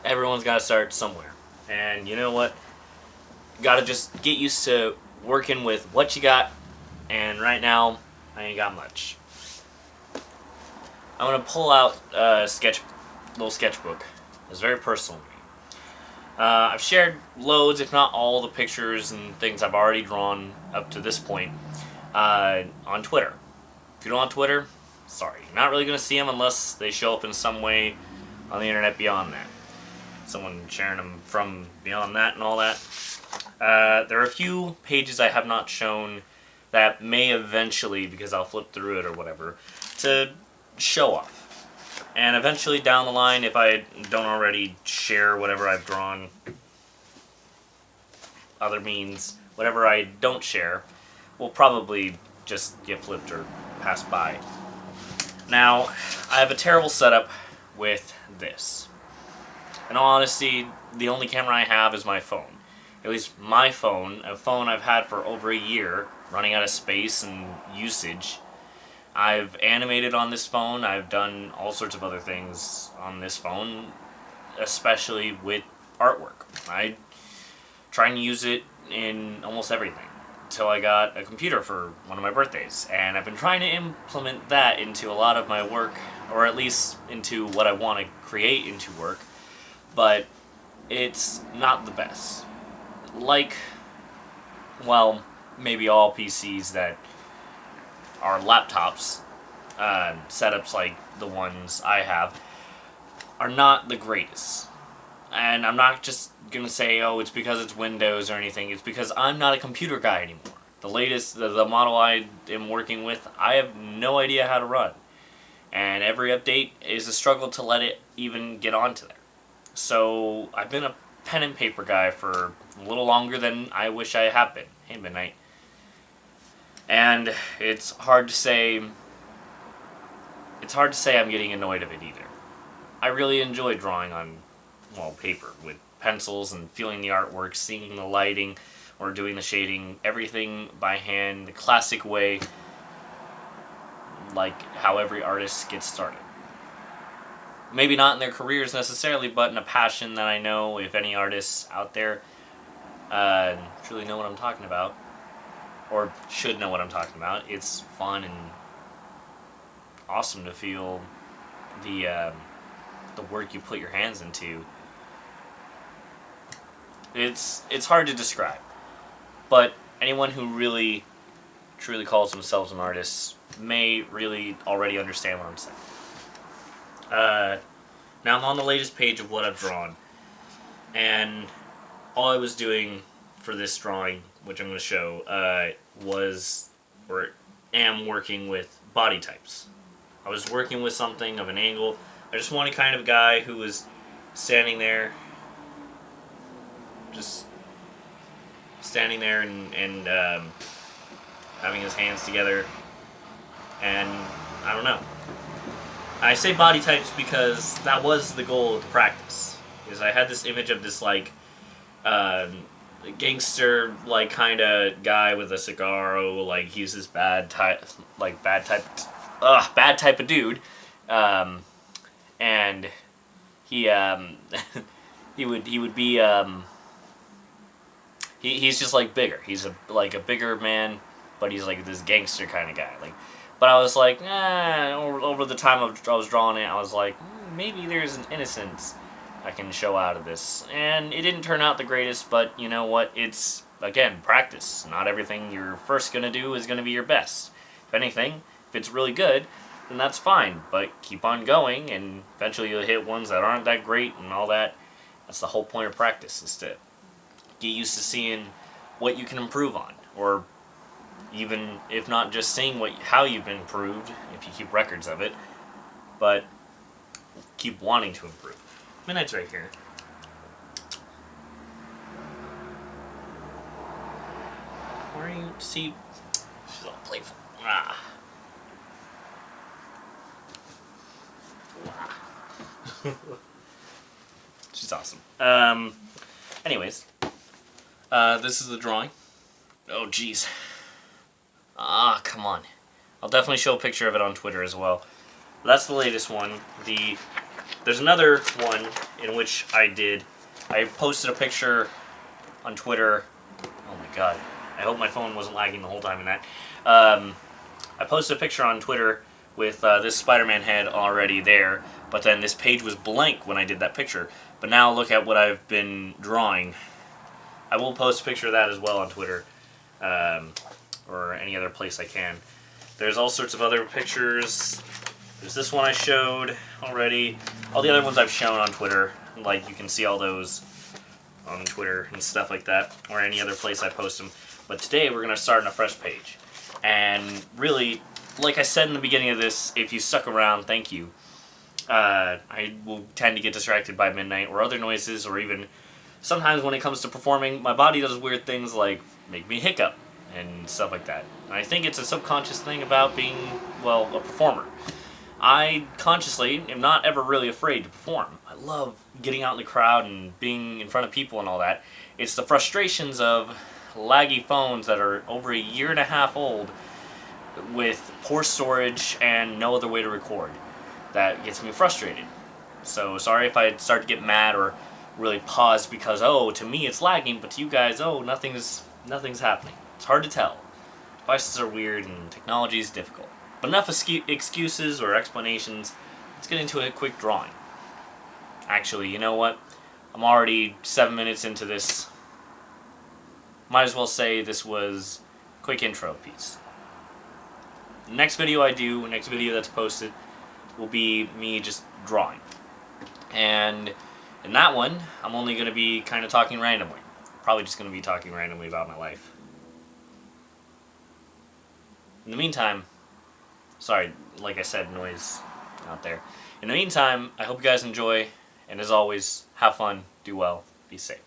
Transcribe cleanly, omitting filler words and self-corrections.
everyone's got to start somewhere. And you know what? Got to just get used to working with what you got. And right now, I ain't got much. I'm gonna pull out a little sketchbook. It's very personal to me. I've shared loads, if not all, the pictures and things I've already drawn up to this point on Twitter. If you're not on Twitter, sorry, you're not really gonna see them unless they show up in some way on the internet beyond that. Someone sharing them from beyond that and all that. There are a few pages I have not shown that may eventually, because I'll flip through it or whatever, to show off. And eventually down the line, if I don't already share whatever I've drawn, other means, whatever I don't share, will probably just get flipped or passed by. Now, I have a terrible setup with this. In all honesty, the only camera I have is my phone. At least my phone, a phone I've had for over a year, running out of space and usage. I've animated on this phone, I've done all sorts of other things on this phone, especially with artwork. I try and use it in almost everything, until I got a computer for one of my birthdays, and I've been trying to implement that into a lot of my work, or at least into what I want to create into work, but it's not the best. Like, well, maybe all PCs that are laptops, setups like the ones I have, are not the greatest. And I'm not just going to say, oh, it's because it's Windows or anything. It's because I'm not a computer guy anymore. The latest, the model I am working with, I have no idea how to run. And every update is a struggle to let it even get onto there. So I've been a pen and paper guy for a little longer than I wish I have been. Hey, Midnight. And it's hard to say I'm getting annoyed of it either. I really enjoy drawing on, well, paper with pencils and feeling the artwork, seeing the lighting, or doing the shading, everything by hand, the classic way, like how every artist gets started. Maybe not in their careers necessarily, but in a passion that I know if any artists out there truly know what I'm talking about, or should know what I'm talking about. It's fun and awesome to feel the work you put your hands into. It's hard to describe, but anyone who really truly calls themselves an artist may really already understand what I'm saying. Now I'm on the latest page of what I've drawn, and all I was doing for this drawing, which I'm going to show, am working with body types. I was working with something of an angle. I just wanted kind of a guy who was standing there, just standing there and having his hands together, and I don't know. I say body types because that was the goal of the practice. Is I had this image of this like gangster like kind of guy with a cigar. Oh, like he's this bad type of dude, and he he would be he's just like bigger. He's like a bigger man, but he's like this gangster kind of guy. Like, but I was like, over the time I was drawing it, I was like, maybe there's an innocence I can show out of this. And it didn't turn out the greatest, but you know what? It's, again, practice. Not everything you're first going to do is going to be your best. If anything, if it's really good, then that's fine. But keep on going, and eventually you'll hit ones that aren't that great and all that. That's the whole point of practice, is to get used to seeing what you can improve on, or even if not just seeing how you've been improved, if you keep records of it, but keep wanting to improve. Midnight's right here. Where are you? See, she's all playful. She's awesome. Anyways, this is the drawing. Oh, jeez. Come on. I'll definitely show a picture of it on Twitter as well. That's the latest one. The There's another one in which I posted a picture on Twitter. Oh my god. I hope my phone wasn't lagging the whole time in that. I posted a picture on Twitter with this Spider-Man head already there, but then this page was blank when I did that picture. But now look at what I've been drawing. I will post a picture of that as well on Twitter, or any other place I can. There's all sorts of other pictures. There's this one I showed already. All the other ones I've shown on Twitter. Like, you can see all those on Twitter and stuff like that, or any other place I post them. But today we're going to start on a fresh page. And really, like I said in the beginning of this, if you stuck around, thank you. I will tend to get distracted by midnight or other noises, or even sometimes when it comes to performing, my body does weird things like make me hiccup and stuff like that. And I think it's a subconscious thing about being, well, a performer. I consciously am not ever really afraid to perform. I love getting out in the crowd and being in front of people and all that. It's the frustrations of laggy phones that are over 1.5 years old with poor storage and no other way to record that gets me frustrated. So sorry if I start to get mad or really pause because, oh, to me it's lagging, but to you guys, oh, nothing's happening. It's hard to tell. Devices are weird and technology is difficult. But enough excuses or explanations. Let's get into a quick drawing. Actually, you know what? I'm already 7 minutes into this. Might as well say this was a quick intro piece. The next video that's posted, will be me just drawing. And in that one, I'm only going to be kind of talking randomly. Probably just going to be talking randomly about my life. In the meantime, sorry, like I said, noise out there. In the meantime, I hope you guys enjoy, and as always, have fun, do well, be safe.